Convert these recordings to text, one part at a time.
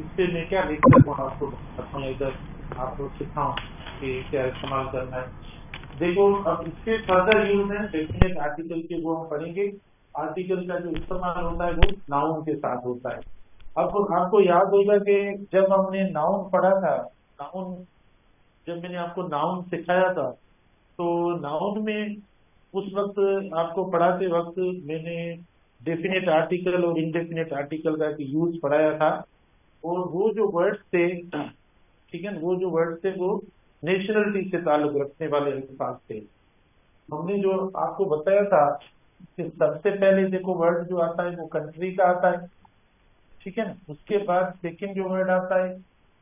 उससे मैं क्या लिख सकूँ आपको बताता हूँ, इधर आपको सिखाऊं कि क्या इस्तेमाल करना है। देखो अब इसके फर्दर यूज है डेफिनेट आर्टिकल के, वो हम पढ़ेंगे। आर्टिकल का जो इस्तेमाल होता है वो नाउन के साथ होता है। अब आपको याद होगा कि जब हमने नाउन पढ़ा था, नाउन, जब मैंने आपको नाउन सिखाया था, तो नाउन में उस वक्त आपको पढ़ाते वक्त मैंने डेफिनेट आर्टिकल और इनडेफिनेट आर्टिकल का यूज पढ़ाया था। और वो जो वर्ड्स थे, ठीक है ना, वो जो वर्ड्स थे वो नेशनलिटी से ताल्लुक रखने वाले अल्फाज थे। हमने जो आपको बताया था कि सबसे पहले देखो वर्ड जो आता है वो कंट्री का आता है, ठीक है ना। उसके बाद सेकंड जो वर्ड आता है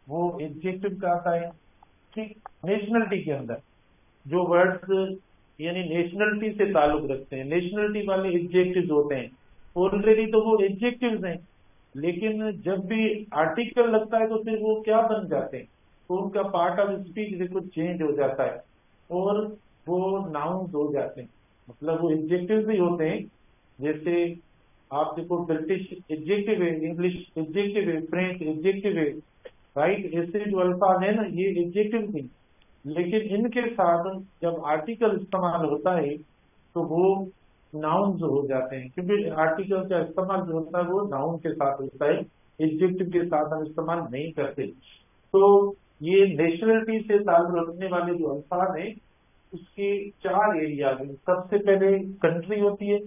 वो एडजेक्टिव का आता है। ठीक, नेशनलिटी के अंदर जो वर्ड्स यानी नेशनलिटी से ताल्लुक रखते हैं, नेशनलिटी वाले एडजेक्टिव्स होते हैं। ऑलरेडी तो वो एडजेक्टिव्स हैं, लेकिन जब भी आर्टिकल लगता है तो फिर वो क्या बन जाते हैं, तो उनका पार्ट ऑफ स्पीच देखो चेंज हो जाता है और वो नाउन्स हो जाते हैं। मतलब वो एडजेक्टिव्स भी होते हैं। जैसे आप देखो ब्रिटिश एडजेक्टिव है, इंग्लिश एडजेक्टिव है, फ्रेंच एडजेक्टिव है, राइट। ऐसे जो अल्फाज है ना ये एडजेक्टिव थी, लेकिन इनके साथ जब आर्टिकल इस्तेमाल होता है तो वो नाउन्स हो जाते हैं, क्योंकि आर्टिकल का इस्तेमाल जो होता है वो नाउन के साथ होता है, एडजेक्टिव के साथ हम इस्तेमाल नहीं करते। तो ये नेशनलिटी से ताल्लुक रखने वाले जो अल्फाज हैं उसके चार एरिया में, सबसे पहले कंट्री होती है,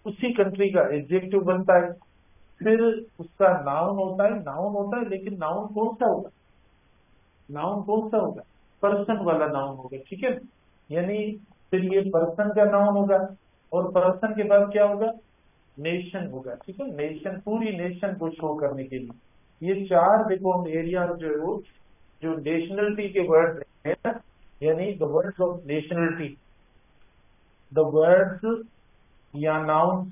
उसी कंट्री का एडजेक्टिव बनता है, फिर उसका नाउन होता है, नाउन होता है, लेकिन नाउन कौन सा होगा, नाउन कौन सा होगा, पर्सन वाला नाउन होगा, ठीक है। यानी फिर ये पर्सन का नाउन होगा, और पर्सन के बाद क्या होगा, नेशन होगा, ठीक है। नेशन, पूरी नेशन को शो करने के लिए ये चार देखो हम एरिया जो है वो जो नेशनलिटी के वर्ड है ना, यानी the words of nationality, the words या नाउन।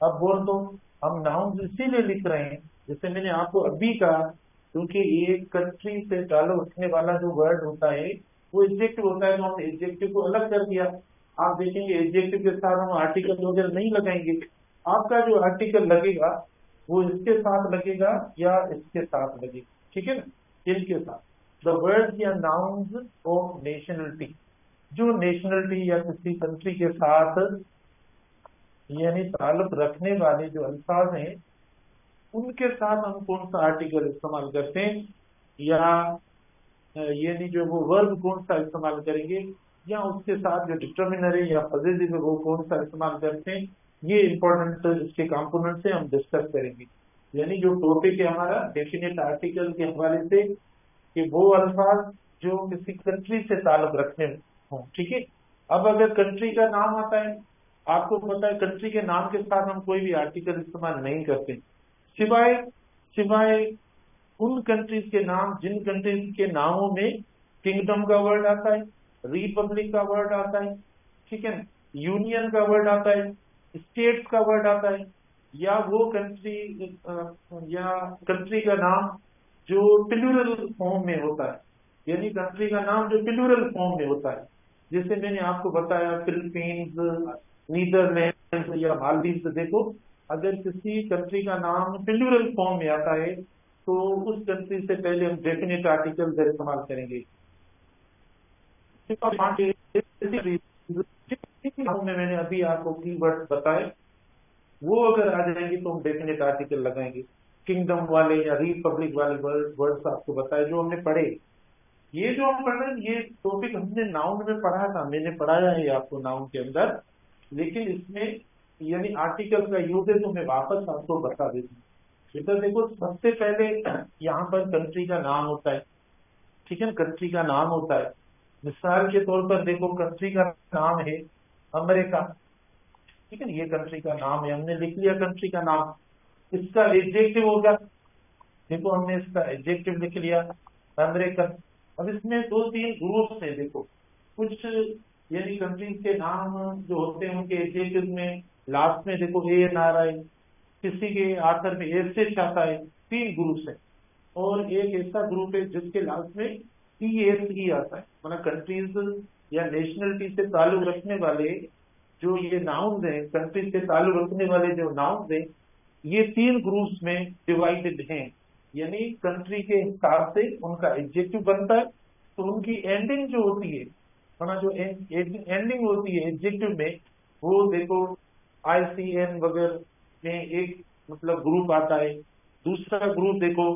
अब बोल दो, हम नाउन इसीलिए लिख रहे हैं, जैसे मैंने आपको अभी कहा, क्योंकि एक कंट्री से ताल्लुक रखने वाला जो वर्ड होता है वो एडजेक्टिव होता है, तो हमने एडजेक्टिव को अलग कर दिया। आप देखेंगे एडजेक्टिव के साथ हम आर्टिकल वगैरह नहीं लगाएंगे। आपका जो आर्टिकल लगेगा वो इसके साथ लगेगा या इसके साथ लगेगा, ठीक है ना, इनके साथ। द वर्ड या नाउन्स ऑफ नेशनलिटी, जो नेशनलिटी या किसी कंट्री के साथ यानी ताल्लुक रखने वाले जो अल्फाज हैं उनके साथ हम कौन सा आर्टिकल इस्तेमाल करते हैं, या यानी जो वो वर्ब कौन सा इस्तेमाल करेंगे, या उसके साथ जो डिटर्मिनर है या पॉजिटिव है वो कौन सा इस्तेमाल करते हैं, ये इंपॉर्टेंट इसके कंपोनेंट से हम डिस्कस करेंगे। यानी जो टॉपिक है हमारा डेफिनेट आर्टिकल के हवाले से, कि वो अल्फाज जो किसी कंट्री से ताल्लुक रखने हों, ठीक है। अब अगर कंट्री का नाम आता है, आपको पता है कंट्री के नाम के साथ हम कोई भी आर्टिकल इस्तेमाल नहीं करते, सिवाय सिवाय उन कंट्रीज के नाम जिन कंट्रीज के नामों में किंगडम का वर्ड आता है, रिपब्लिक का वर्ड आता है, ठीक है ना, यूनियन का वर्ड आता है, स्टेट्स का वर्ड आता है, या वो कंट्री या कंट्री का नाम जो प्लूरल फॉर्म में होता है, यानी कंट्री का नाम जो प्लूरल फॉर्म में होता है। जैसे मैंने आपको बताया फिलीपींस, नीदरलैंड या मालदीव। देखो अगर किसी कंट्री का नाम प्लूरल फॉर्म में आता है तो उस कंट्री से पहले हम डेफिनेट आर्टिकल का इस्तेमाल करेंगे। में मैंने अभी आपको कीवर्ड बताए, वो अगर आ जाएंगे तो हम डेफिनेट आर्टिकल लगाएंगे। किंगडम वाले या रिपब्लिक वाले वर्ड्स आपको बताए जो हमने पढ़े। ये जो हम पढ़ रहे हैं ये टॉपिक हमने नाउन में पढ़ा था, मैंने पढ़ाया है आपको नाउन के अंदर, लेकिन इसमें यानी आर्टिकल का यूजेज तो मैं वापस आपको बता देता हूँ। बेटा देखो सबसे पहले यहाँ पर कंट्री का नाम होता है, ठीक है ना, कंट्री का नाम होता है। मिसाल के तौर पर देखो कंट्री का नाम है अमेरिका, ठीक है ना, ये कंट्री का नाम है, हमने लिख लिया कंट्री का नाम। इसका एडजेक्टिव होगा, देखो हमने इसका एडजेक्टिव लिख लिया अमेरिकन। अब इसमें दो तीन ग्रुप्स है, देखो कुछ यानी कंट्रीज के नाम जो होते हैं उनके एडजेक्टिव में लास्ट में देखो ए एन आ रहा है, किसी के आखिर में एस एच आता है। तीन ग्रुप्स है, और एक ऐसा ग्रुप है जिसके लास्ट में ई एस ई आता है। मतलब कंट्रीज या नेशनलिटी से ताल्लुक रखने वाले जो ये नाउन्स हैं, कंट्री से ताल्लुक रखने वाले जो नाउन्स हैं, ये तीन ग्रुप्स में डिवाइडेड हैं। यानी कंट्री के हिसाब से उनका एडजेक्टिव बनता है। तो उनकी एंडिंग जो होती है, माना जो एंडिंग होती है एडजेक्टिव में, वो देखो ICN वगैरह में एक मतलब ग्रुप आता है। दूसरा ग्रुप देखो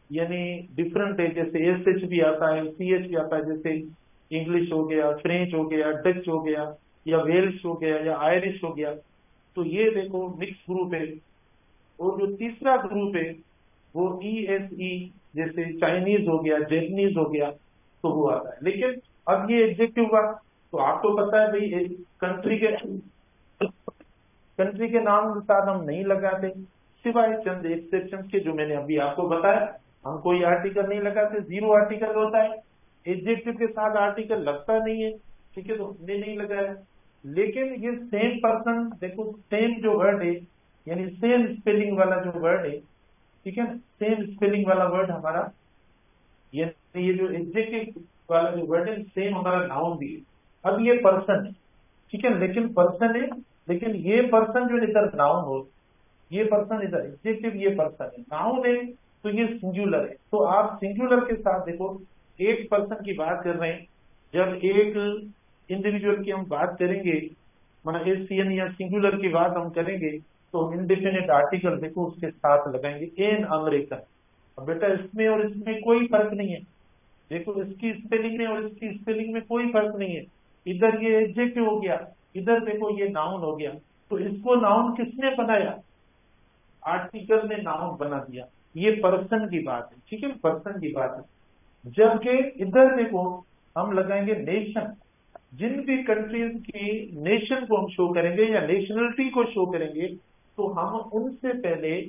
यानी डिफरेंट है, जैसे SH भी आता है, CH भी आता है, जैसे इंग्लिश हो गया, फ्रेंच हो गया, डच हो गया, या वेल्श हो गया, या आयरिश हो गया। तो ये देखो मिक्स ग्रुप है। और जो तीसरा ग्रुप है वो ESE, जैसे चाइनीज हो गया, जैपनीज हो गया, तो वो आता है। लेकिन अब ये एडजेक्टिव हुआ, तो आपको पता है भाई कंट्री के नाम के साथ हम नहीं लगाते, सिवाय चंद एक्सेप्शन के जो मैंने अभी आपको बताया। हम कोई आर्टिकल नहीं लगाते, जीरो आर्टिकल होता है। एडजेक्टिव के साथ आर्टिकल लगता नहीं है, ठीक है, तो हमने नहीं लगाया। लेकिन ये सेम पर्सन, देखो सेम जो वर्ड है, यानी सेम स्पेलिंग वाला जो वर्ड है, ठीक है, सेम स्पेलिंग वाला वर्ड हमारा, ये जो एडजेक्टिव वाला जो वर्ड है, सेम हमारा नाउन भी है। अब ये पर्सन है, ठीक है, लेकिन पर्सन है, लेकिन ये पर्सन जो इधर नाउन हो, ये पर्सन इधर एडजेक्टिव, ये पर्सन है, नाउन है, तो ये सिंगुलर है। तो आप सिंगुलर के साथ देखो, एक पर्सन की बात कर रहे हैं, जब एक इंडिविजुअल की हम बात करेंगे, माना SCN या सिंगुलर की बात हम करेंगे, तो इंडेफिनिट आर्टिकल देखो उसके साथ लगाएंगे, एन अमेरिकन। अब बेटा इसमें और इसमें कोई फर्क नहीं है, देखो इसकी स्पेलिंग में और इसकी स्पेलिंग में कोई फर्क नहीं है। इधर ये एडजेक्टिव हो गया, इधर देखो ये नाउन हो गया। तो इसको नाउन किसने बनाया? आर्टिकल ने नाउन बना दिया। ये पर्सन की बात है, ठीक है, पर्सन की बात है। जबकि इधर देखो हम लगाएंगे नेशन। जिन भी कंट्रीज की नेशन को हम शो करेंगे या नेशनलिटी को शो करेंगे, तो हम उनसे पहले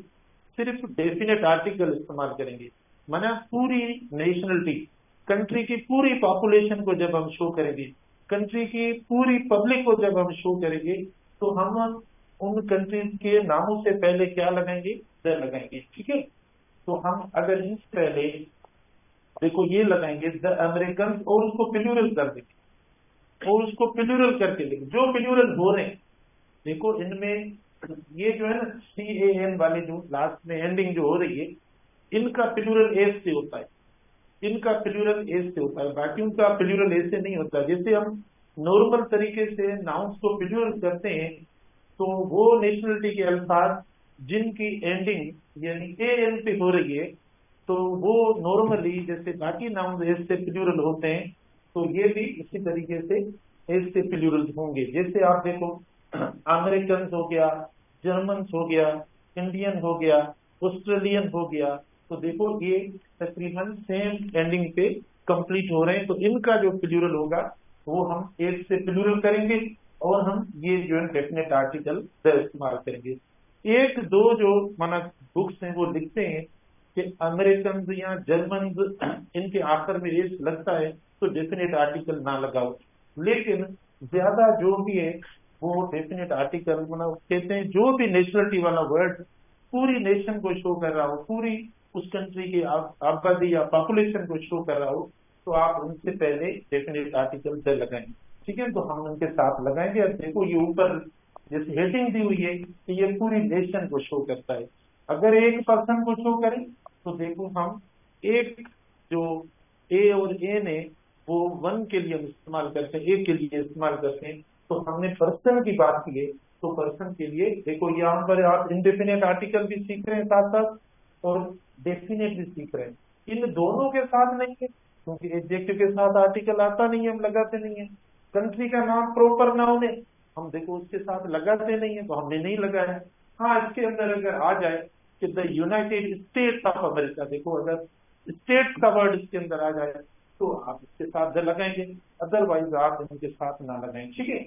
सिर्फ डेफिनेट आर्टिकल इस्तेमाल करेंगे। माना पूरी नेशनलिटी, कंट्री की पूरी पॉपुलेशन को जब हम शो करेंगे, कंट्री की पूरी पब्लिक को जब हम शो करेंगे, तो हम उन कंट्रीज के नामों से पहले क्या लगाएंगे? द लगाएंगे, ठीक है। तो हम अगर इससे पहले देखो ये लगाएंगे द अमेरिकन, और उसको प्लूरल कर देंगे, और उसको प्लूरल करके देंगे, जो प्लूरल हो रहे हैं। देखो इनमें ये जो है ना CAN वाले जो लास्ट में एंडिंग जो हो रही है, इनका प्लूरल एस से होता है, इनका प्लूरल एस से होता है, बाकी उनका प्लूरल एस से नहीं होता। जैसे हम नॉर्मल तरीके से नाउन्स को प्लूरल करते हैं, तो वो नेशनलिटी के अल्फाज जिनकी एंडिंग यानी AN पे हो रही है, तो वो नॉर्मली जैसे बाकी नाउन एस से प्लूरल होते हैं, तो ये भी इसी तरीके से एस से प्लूरल होंगे। जैसे आप देखो अमेरिकन हो गया, जर्मन हो गया, इंडियन हो गया, ऑस्ट्रेलियन हो गया, तो देखो ये तकरीबन सेम एंडिंग पे कंप्लीट हो रहे हैं। तो इनका जो प्लूरल होगा वो हम एस से प्लूरल करेंगे, और हम ये जो है डेफिनेट आर्टिकल द इस्तेमाल करेंगे। एक दो जो माना बुक्स हैं वो लिखते हैं कि अमेरिकन या जर्मन इनके आखिर में एस लगता है तो डेफिनेट आर्टिकल ना लगाओ, लेकिन ज्यादा जो भी है वो डेफिनेट आर्टिकल मतलब कहते हैं जो भी नेशनलिटी वाला वर्ड पूरी नेशन को शो कर रहा हो, पूरी उस कंट्री की आबादी या पॉपुलेशन को शो कर रहा हो, तो आप उनसे पहले डेफिनेट आर्टिकल द लगाएंगे, ठीक है। तो हम उनके साथ लगाएंगे। और देखो ये ऊपर जैसे हेडिंग दी हुई है कि ये पूरी नेशन को शो करता है। अगर एक पर्सन को शो करें तो देखो हम एक जो ए और एन है वो वन के लिए हम इस्तेमाल करते हैं, एक के लिए इस्तेमाल करते हैं। तो हमने पर्सन की बात की है, तो पर्सन के लिए देखो यहाँ पर आप इंडेफिनेट आर्टिकल भी सीख रहे हैं साथ साथ, और डेफिनेट भी सीख रहे हैं। इन दोनों के साथ नहीं है, क्योंकि एडजेक्टिव के साथ आर्टिकल आता नहीं है, हम लगाते नहीं है। कंट्री का नाम प्रॉपर नाउन है, हम देखो उसके साथ लगाते नहीं है, तो हमने नहीं लगाया। हाँ इसके अंदर अगर आ जाए कि the United states of America, देखो अगर स्टेट्स का वर्ड इसके अंदर आ जाए तो आप इसके साथ द लगाएंगे, अदरवाइज आप इनके साथ ना लगाएं, ठीक है।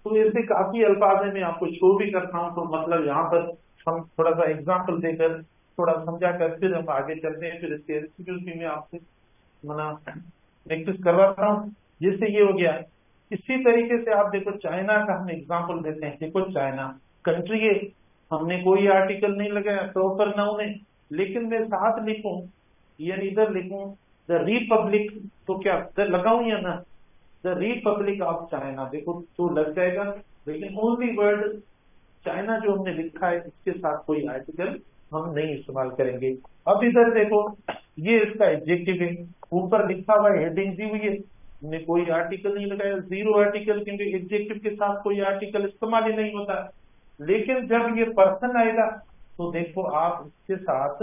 तो ऐसे काफी अल्फाज है, मैं आपको शो भी करता हूँ। तो मतलब यहाँ पर हम थोड़ा सा एग्जाम्पल देकर थोड़ा समझा कर फिर हम आगे चलते हैं, फिर इसके एमसीक्यूज भी मैं आपसे मना प्रैक्टिस करवाता हूँ। जैसे ये हो गया, इसी तरीके से आप देखो चाइना का हम एग्जाम्पल देते हैं। देखो चाइना कंट्री है, हमने कोई आर्टिकल नहीं लगाया, प्रॉपर नाउन है, लेकिन मैं साथ लिखूं या इधर लिखूं द रिपब्लिक, तो क्या द लगाऊं या ना? द रिपब्लिक ऑफ चाइना, देखो तो लग जाएगा, लेकिन ओनली वर्ड चाइना जो हमने लिखा है इसके साथ कोई आर्टिकल हम नहीं इस्तेमाल करेंगे। अब इधर देखो, ये इसका एडजेक्टिव है, ऊपर लिखा हुआ है, हेडिंग दी हुई है, हमने कोई आर्टिकल नहीं लगाया, जीरो आर्टिकल, क्योंकि एडजेक्टिव के साथ कोई आर्टिकल इस्तेमाल ही नहीं होता। लेकिन जब ये पर्सन आएगा तो देखो आप इसके साथ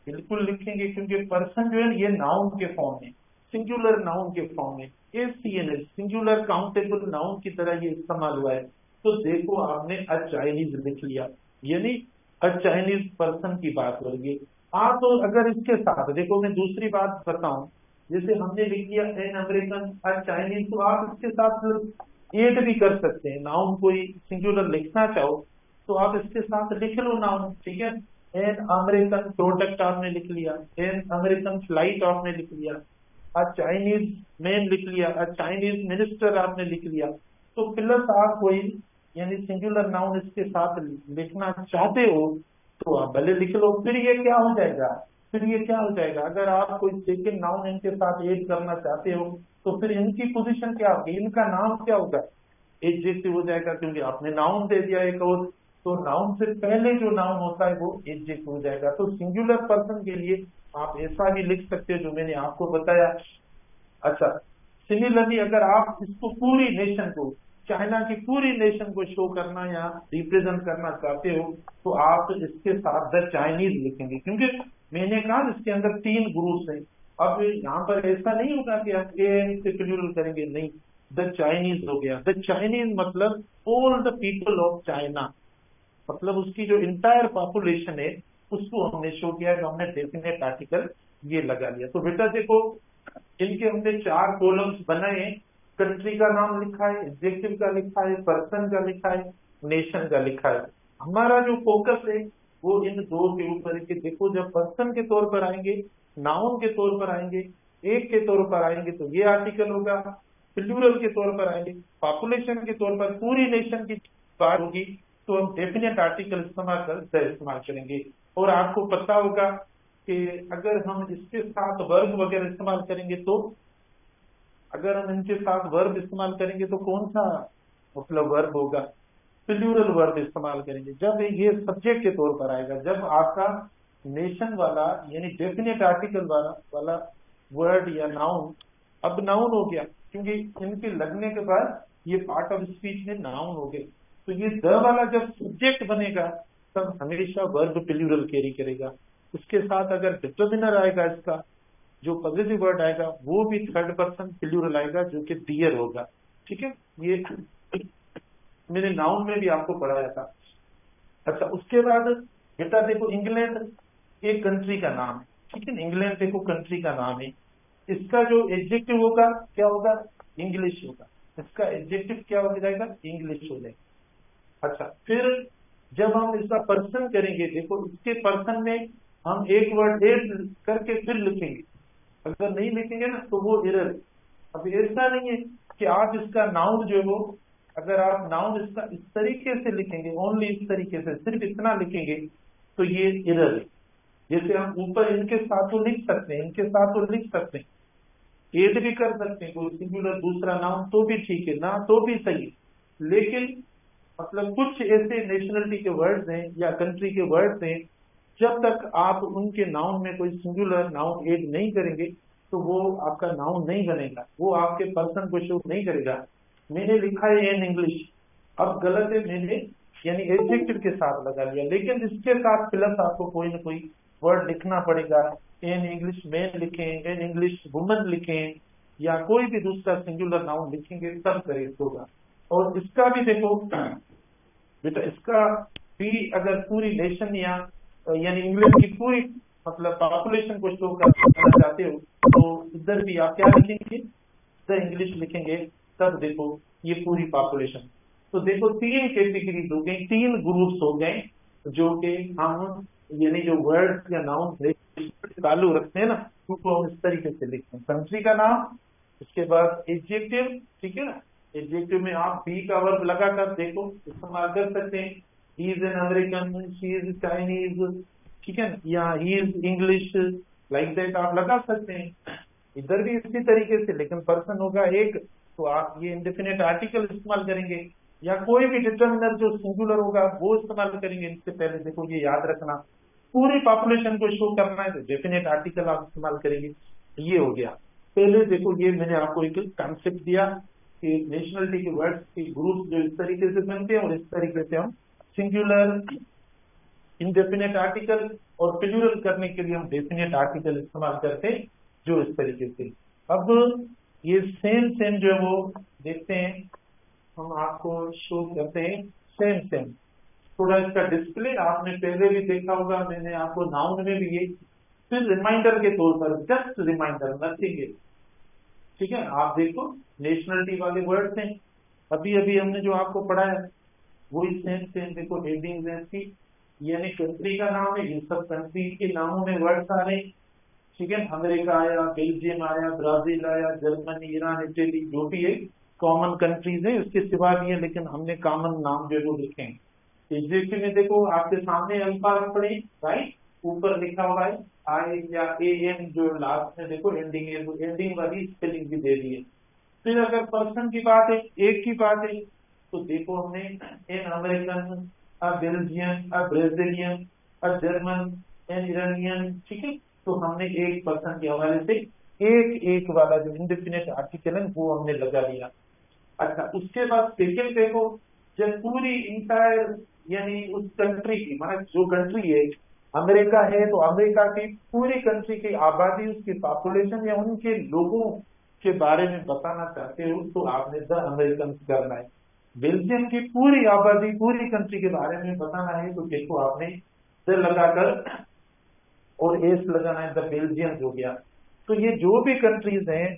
बिल्कुल लिखेंगे, क्योंकि पर्सन जो है ये नाउन के फॉर्म में, सिंगुलर नाउन के फॉर्म में, एसीएनएस सिंगुलर काउंटेबल नाउन की तरह ये इस्तेमाल हुआ है। तो देखो आपने अ चाइनीज लिख लिया, यानी अ चाइनीज पर्सन की बात हो रही है। आप तो अगर इसके साथ देखो, मैं दूसरी बात बताऊं, जैसे हमने लिख लिया एन अमेरिकन अ चाइनीज, तो आप इसके साथ एड भी कर सकते हैं, नाउन कोई सिंगुलर लिखना चाहो तो आप इसके साथ लिख लो नाउन, ठीक है। एन अमेरिकन प्रोडक्ट आपने लिख लिया, एन अमेरिकन फ्लाइट आपने लिख लिया, अ चाइनीज मैन लिख लिया, अ चाइनीज मिनिस्टर आपने लिख लिया। तो प्लस आप कोई यानी सिंगुलर नाउन इसके साथ लिखना चाहते हो तो आप भले लिख लो। फिर ये क्या हो जाएगा, फिर ये क्या हो जाएगा, अगर आप कोई सेकंड नाउन इनके साथ ऐड करना चाहते हो तो फिर इनकी पोजीशन क्या होगी, इनका नाम क्या होगा, एडजेक्टिव हो जाएगा, क्योंकि आपने नाउन दे दिया एक और। तो नाउन से पहले जो नाउन होता है वो एडजेक्टिव हो जाएगा। तो सिंगुलर पर्सन के लिए आप ऐसा भी लिख सकते हो जो मैंने आपको बताया। अच्छा, सिमिलरली अगर आप इसको पूरी नेशन को, चाइना की पूरी नेशन को शो करना या रिप्रेजेंट करना चाहते हो तो आप इसके साथ द चाइनीज लिखेंगे, क्योंकि मैंने कहा इसके अंदर तीन ग्रुप्स हैं। अब यहाँ पर ऐसा नहीं होगा कि आप ए से प्लूरल करेंगे, नहीं, द चाइनीज हो गया। द चाइनीज मतलब all the people of China, मतलब उसकी जो इंटायर पॉपुलेशन है उसको हमने शो किया है, तो हमने डेफिनेट आर्टिकल ये लगा लिया। तो बेटा देखो, इनके हमने चार कॉलम्स बनाए हैं, कंट्री का नाम लिखा है, एडजेक्टिव का लिखा है, पर्सन का लिखा है, नेशन का लिखा है। हमारा जो फोकस है वो इन दो के ऊपर है कि देखो जब पर्सन के तौर पर आएंगे, नाउन के तौर पर आएंगे, एक के तौर पर आएंगे तो ये आर्टिकल होगा, प्लूरल के तौर पर आएंगे, पॉपुलेशन के तौर पर पूरी नेशन की बात होगी तो हम डेफिनेट आर्टिकल इस्तेमाल करेंगे। और आपको पता होगा कि अगर हम इसके साथ वर्ब वगैरह इस्तेमाल करेंगे तो, अगर हम इनके साथ वर्ब इस्तेमाल करेंगे तो कौन सा मतलब वर्ब होगा, प्लूरल वर्ब इस्तेमाल करेंगे जब ये सब्जेक्ट के तौर पर आएगा, जब आपका नेशन वाला यानी डेफिनेट आर्टिकल वाला वर्ड या नाउन, अब नाउन हो गया क्योंकि इनके लगने के बाद ये पार्ट ऑफ स्पीच में नाउन हो गए। तो ये द वाला जब सब्जेक्ट बनेगा तब हमेशा वर्ब प्लूरल कैरी करेगा। उसके साथ अगर डिटर्मिनर आएगा, इसका जो पॉजिटिव वर्ड आएगा वो भी थर्ड पर्सन प्लूरल आएगा जो कि डियर होगा, ठीक है। ये मैंने नाउन में भी आपको पढ़ाया था। अच्छा, उसके बाद बेटा देखो, इंग्लैंड एक कंट्री का नाम है, ठीक है, इंग्लैंड देखो कंट्री का नाम है। इसका जो एडजेक्टिव होगा क्या होगा, इंग्लिश होगा, इसका एडजेक्टिव क्या हो जाएगा, इंग्लिश हो जाएगा। अच्छा, फिर जब हम इसका पर्सन करेंगे, देखो इसके पर्सन में हम एक वर्ड एड करके फिर लिखेंगे, अगर नहीं लिखेंगे ना तो वो एरर है। अब ऐसा नहीं है कि आप इसका नाउन जो है वो, अगर आप नाउन इसका इस तरीके से लिखेंगे, ओनली इस तरीके से सिर्फ इतना लिखेंगे तो ये एरर है। जैसे हम ऊपर इनके साथ तो लिख सकते हैं, इनके साथ तो लिख सकते हैं, एड भी कर सकते हैं, कोई सिंगुलर दूसरा नाउन तो भी ठीक है ना, तो भी सही है। लेकिन मतलब कुछ ऐसे नेशनलिटी के वर्ड्स हैं या कंट्री के वर्ड्स हैं, जब तक आप उनके नाउन में कोई सिंगुलर नाउन ऐड नहीं करेंगे तो वो आपका नाउन नहीं बनेगा, वो आपके पर्सन को शो नहीं करेगा। मैंने लिखा है इन इंग्लिश, अब गलत है, मैंने यानी एडजेक्टिव के साथ लगा लिया, लेकिन इसके साथ प्लस आपको कोई ना कोई वर्ड लिखना पड़ेगा। इन इंग्लिश मैन लिखें, इन इंग्लिश वुमन लिखें, या कोई भी दूसरा सिंगुलर नाउन लिखेंगे तब करेक्ट होगा। और इसका भी देखो बेटा, इसका भी अगर पूरी नेशन या यानी इंग्लैंड की पूरी मतलब पॉपुलेशन को शो करना चाहते हो तो इधर भी आप क्या लिखेंगे, द इंग्लिश लिखेंगे, तब देखो ये पूरी पॉपुलेशन। तो देखो तीन कैटेगरीज हो गई, तीन ग्रुप्स हो गए जो कि हम यानी जो वर्ड या नाउन चालू रखते हैं ना उनको हम इस तरीके से लिखते हैं, कंट्री का नाम, उसके बाद एडजेक्टिव, ठीक है ना, एडजेक्टिव में आप बी का वर्ब लगाकर देखो इस्तेमाल कर सकते हैं, he is an American, she is Chinese, ठीक है ना, या he is English, like that आप लगा सकते हैं। इधर भी इसी तरीके से, लेकिन पर्सन होगा एक तो आप ये इंडेफिनेट आर्टिकल इस्तेमाल करेंगे, या कोई भी डिटर्मिनर जो सिंगुलर होगा वो इस्तेमाल करेंगे। इससे पहले देखो ये याद रखना पूरी पॉपुलेशन को शो करना है तो डेफिनेट आर्टिकल आप इस्तेमाल करेंगे। ये हो गया। पहले देखो ये मैंने आपको एक कॉन्सेप्ट दिया कि नेशनलिटी के वर्ड्स के ग्रुप जो इस तरीके से बनते हैं और इस तरीके से हम सिंगुलर इंडेफिनेट आर्टिकल और प्लूरल करने के लिए हम डेफिनेट आर्टिकल इस्तेमाल करते हैं जो इस तरीके से। अब ये सेम जो है वो देखते हैं, हम आपको शो करते हैं सेम। थोड़ा इसका डिस्प्ले आपने पहले भी देखा होगा, मैंने आपको नाउन में भी ये फिर रिमाइंडर के तौर पर, जस्ट रिमाइंडर, नथिंग है, ठीक है। आप देखो नेशनलिटी वाले वर्ड्स हैं, अभी अभी हमने जो आपको पढ़ाया वही सेम देखो हेडिंग्स हैं इसकी, यानी कंट्री का नाम है, ये सब कंट्री के नामों में वर्ड्स आ रहे हैं, ठीक है। अमेरिका आया, बेल्जियम आया, ब्राजील आया, जर्मनी, ईरान, इटली, जो भी है कॉमन कंट्रीज है, उसके सिवा भी है, लेकिन हमने कॉमन नाम जो है वो लिखे हैं। एग्जेक्टिव में देखो आपके सामने अल्फाज पड़े, राइट, ऊपर लिखा हुआ है आई या ए एन, जो लास्ट में देखो एंडिंग है, तो एंडिंग वाली स्पेलिंग भी दे दी है। फिर अगर पर्सन की बात है, एक की बात है, तो देखो हमने an American, a Belgian, a Brazilian, a German, N Iranian, ठीक है। तो हमने एक पर्सन के हवाले से एक वाला जो इंडेफिनेट आर्टिकल है वो हमने लगा लिया। अच्छा, उसके बाद सेकेंड देखो, जब पूरी इंटायर यानी उस कंट्री की, मतलब जो कंट्री है अमेरिका है, तो अमेरिका की पूरी कंट्री की आबादी, उसकी पॉपुलेशन या उनके लोगों के बारे में बताना चाहते हो तो आपने द अमेरिकन करना है। बेल्जियम की पूरी आबादी, पूरी कंट्री के बारे में बताना है तो देखो आपने द लगाकर और एस लगाना है, द बेल्जियम हो गया। तो ये जो भी कंट्रीज हैं,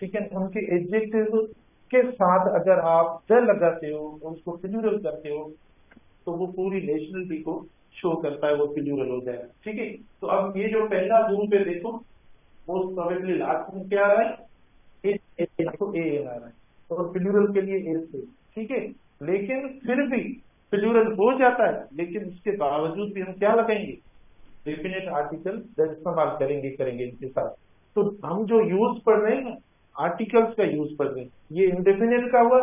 ठीक है, उनके एडजेक्टिव के साथ अगर आप द लगाते हो और उसको प्लूरल करते हो तो वो पूरी नेशनलिटी को शो करता है, वो प्लूरल हो जाएगा, ठीक है। तो अब ये जो पहला ग्रुप है देखो, मोस्ट प्रोबेबली लास्ट में क्या आ रहा है, तो ए आ रहा है, और प्लूरल के लिए एस है, ठीक है। लेकिन फिर भी प्लूरल हो जाता है, लेकिन इसके बावजूद भी हम क्या लगाएंगे, डेफिनेट आर्टिकल इस्तेमाल करेंगे इनके साथ। तो हम जो यूज पढ़ रहे हैं ना, आर्टिकल्स का यूज पढ़ रहे हैं, ये इंडेफिनेट का हुआ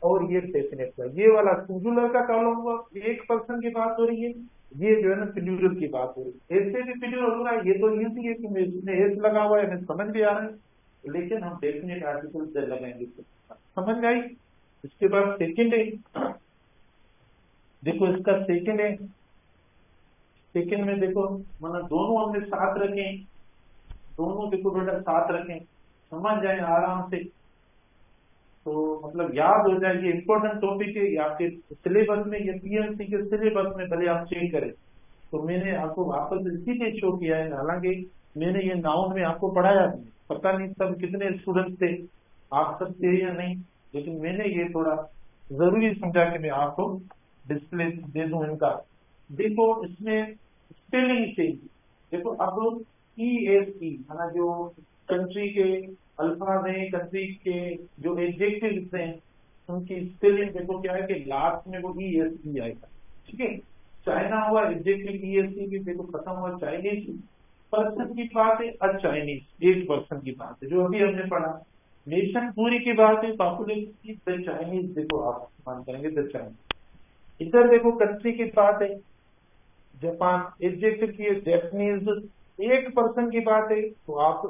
और ये डेफिनेट का, ये वाला सिंगुलर का कॉलम हुआ, एक पर्सन की बात हो रही है, ये जो है ना प्लूरल की बात हो रही है। ऐसे भी प्लूरल हो रहा है, ये तो ईजी है कि इसमें एस लगा हुआ है, हमें समझ भी आ रहा है, लेकिन हम डेफिनेट आर्टिकल लगाएंगे, समझ में आई। इसके बाद सेकंड है, देखो इसका सेकंड है, सेकंड में देखो मतलब दोनों हमने साथ रखे, दोनों देखो बेटा साथ रखें, समझ जाए आराम से, तो मतलब याद हो जाए, ये इंपॉर्टेंट टॉपिक है, ये आपके सिलेबस में, ये पीएमसी के सिलेबस में भले आप चेक करें। तो मैंने आपको वापस इसीलिए शो किया है, हालांकि मैंने ये नाउन में आपको पढ़ाया नहीं, पता नहीं सब कितने स्टूडेंट थे, आप सब थे या नहीं, लेकिन मैंने ये थोड़ा जरूरी समझा कि मैं आपको डिस्प्ले दे दूं इनका। देखो इसमें स्पेलिंग चेंज, देखो अब ई एस ई, है जो कंट्री के अल्फाज हैं, कंट्री के जो एडजेक्टिव्स हैं, उनकी स्पेलिंग देखो क्या है कि लास्ट में वो ई एस ई आएगा, ठीक है। चाइना हुआ एडजेक्टिव ई एस ई भी देखो खत्म हुआ, चाइनीज पर्सन की बात है, अ चाइनीज एक पर्सन की बात है जो अभी हमने पढ़ा, नेशन पूरी की बात है, पॉपुलेशन की, द चाइनीज देखो आप मान करेंगे द चाइनीज। इधर देखो कंट्री की बात है, जापान, एडजेक्टिव की है जैपनीज, एक पर्सन की बात है तो आप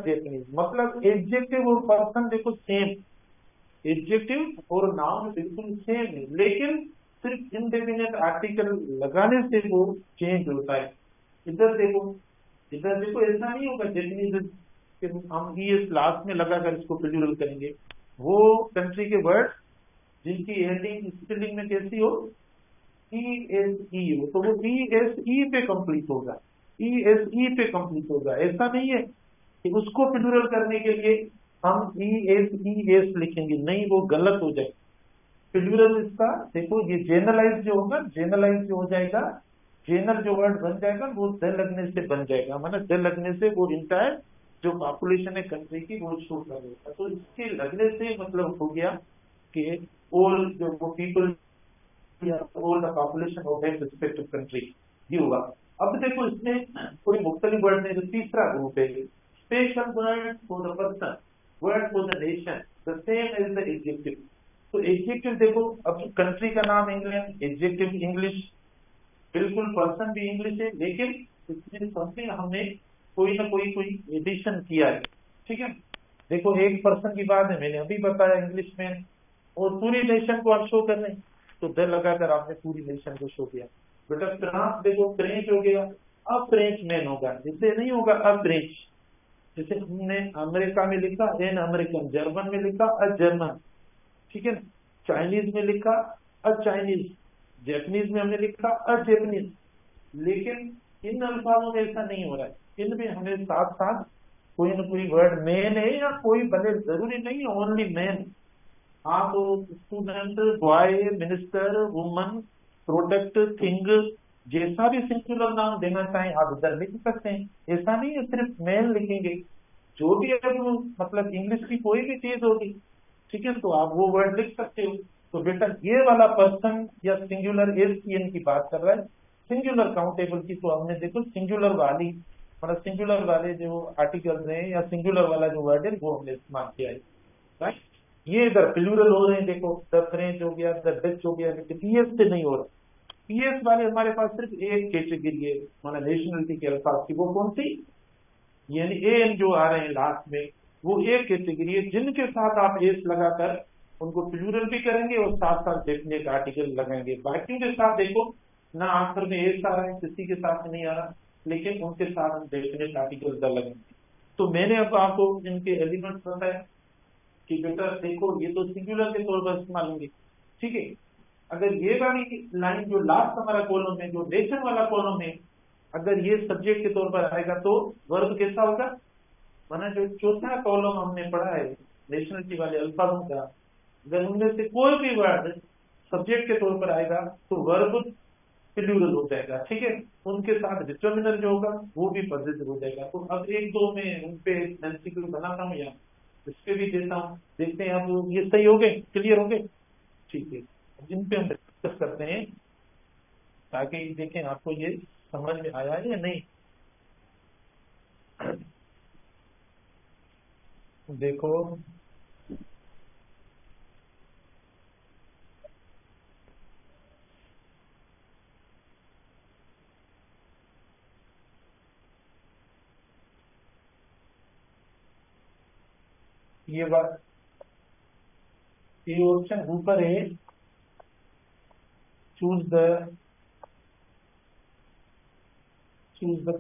जैपनीज, मतलब एडजेक्टिव और पर्सन देखो सेम, एडजेक्टिव और नाउन बिल्कुल सेम है, लेकिन सिर्फ इंडेफिनेट आर्टिकल लगाने से वो चेंज होता है। इधर देखो, इधर देखो ऐसा नहीं होगा जैपनीज हम ईएस लास्ट में लगाकर इसको प्लूरल करेंगे, वो कंट्री के वर्ड जिनकी एंडिंग स्पेलिंग में कैसी हो, ESE हो, तो वो ESE पे कंप्लीट होगा, ESE पे कंप्लीट होगा। ऐसा नहीं है कि उसको प्लूरल करने के लिए हम ESES लिखेंगे, नहीं, वो गलत हो जाए। प्लूरल इसका देखो, ये जेनरलाइज जो होगा, जेनरलाइज जो हो जाएगा, जेनरल जो वर्ड बन जाएगा वो द लगने से बन जाएगा, मतलब द लगने से वो इंटायर जो पॉपुलेशन है कंट्री की वो शो कर देगा, तो इसके लगने से मतलब हो गया कि ऑल जो वो people all the population of that respective country, ये हुआ। अब देखो इसमें कोई मुख्तलिफ वर्ड में जो तीसरा ग्रुप है, special word for the person, word for the nation, the same as the adjective. तो एडजेक्टिव देखो, अब कंट्री का नाम इंग्लैंड, एडजेक्टिव इंग्लिश, बिल्कुल पर्सन भी इंग्लिश है, लेकिन इसमें समथिंग हमने कोई ना कोई एडिशन किया है, ठीक है। देखो एक पर्सन की बात है, मैंने अभी बताया इंग्लिश में, और पूरी नेशन को आप शो कर रहे हैं, तो द लगाकर आपने पूरी नेशन को शो किया। बेटा फ्रांस देखो फ्रेंच हो गया, अब फ्रेंच मैन होगा, जिससे नहीं होगा अब फ्रेंच। जैसे हमने अमेरिका में लिखा एन अमेरिकन, जर्मन में लिखा अ जर्मन, ठीक है ना। चाइनीज में लिखा अ चाइनीज, जैपनीज में हमने लिखा अ जैपनीज। लेकिन इन अल्फाजों में ऐसा नहीं हो रहा है, इनमें हमें साथ साथ कोई ना कोई वर्ड मैन है, या कोई भले जरूरी नहीं है ओनली मैन। आप student, boy, minister, woman, product, thing, जैसा भी सिंगुलर नाम देना चाहें आप इधर लिख सकते हैं। ऐसा नहीं है सिर्फ मेल लिखेंगे, जो भी अब मतलब इंग्लिश की कोई भी चीज होगी, ठीक है, तो आप वो वर्ड लिख सकते हो। तो बेटा ये वाला पर्सन या सिंगुलर एस की इनकी बात कर रहा है, सिंगुलर काउंटेबल की तो हमने देखो सिंगुलर वाली मतलब सिंगुलर वाले जो आर्टिकल्स हैं या सिंगुलर वाला जो वर्ड है वो हमने इस्तेमाल किया है, राइट। ये इधर प्लूरल हो रहे हैं, देखो द फ्रेंच हो गया, द डच हो गया, लेकिन पीएस से नहीं हो रहा। पीएस वाले हमारे पास सिर्फ एक कैटेगरी है माना नेशनलिटी के अल्फाज की, वो कौन सी, यानी एन जो आ रहे हैं लास्ट में, वो एक कैटेगरी है जिनके साथ आप एस लगाकर उनको प्लूरल भी करेंगे और साथ साथ डेफिनेट आर्टिकल लगाएंगे। बाकियों के साथ देखो ना आंसर में एस आ रहा है, किसी के साथ नहीं आ रहा, लेकिन उनके साथ हम डेफिनेट आर्टिकल लगाएंगे। तो मैंने अब आपको इनके एलिमेंट्स बताया कि बेटा देखो ये तो सिंगुलर के तौर पर इस्तेमाल होंगे, ठीक है। अगर ये वाली लाइन जो लास्ट हमारा कॉलम है, जो नेशन वाला कॉलम है, अगर ये सब्जेक्ट के तौर पर आएगा तो वर्ब कैसा होगा, माना जो चौथा कॉलम हमने पढ़ा है नेशनलिटी वाले अल्फाजों का, अगर उनमें से कोई भी वर्ड सब्जेक्ट के तौर पर आएगा तो वर्ब प्लूरल हो जाएगा, ठीक है। उनके साथ डिटर्मिनर जो होगा वो भी पॉजिटिव हो जाएगा। तो अब एक दो में उन पे एमसीक्यू बनाता हूँ या इस पे भी देता हूँ, देखते हैं अब ये सही हो गए, क्लियर हो गए, ठीक है। जिन पे हम डिस्कस करते हैं ताकि देखें आपको ये समझ में आया है या नहीं। देखो ये बात, ये ऑप्शन ऊपर है, चूज द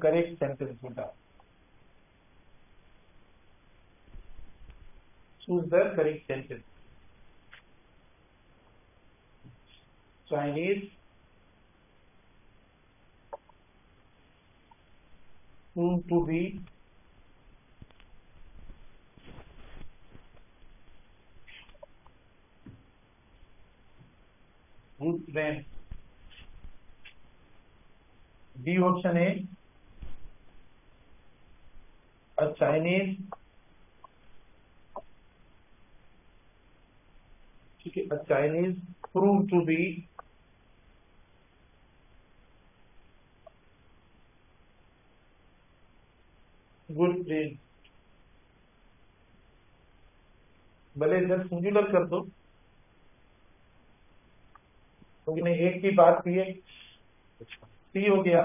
करेक्ट सेंटेंस बेटा, choose the correct sentence. Chinese to be good friend। B option है a Chinese, ठीक है, a Chinese prove to be good friend। भले इधर सिंगुलर कर दो क्योंकि नहीं एक की बात की है। सी हो गया,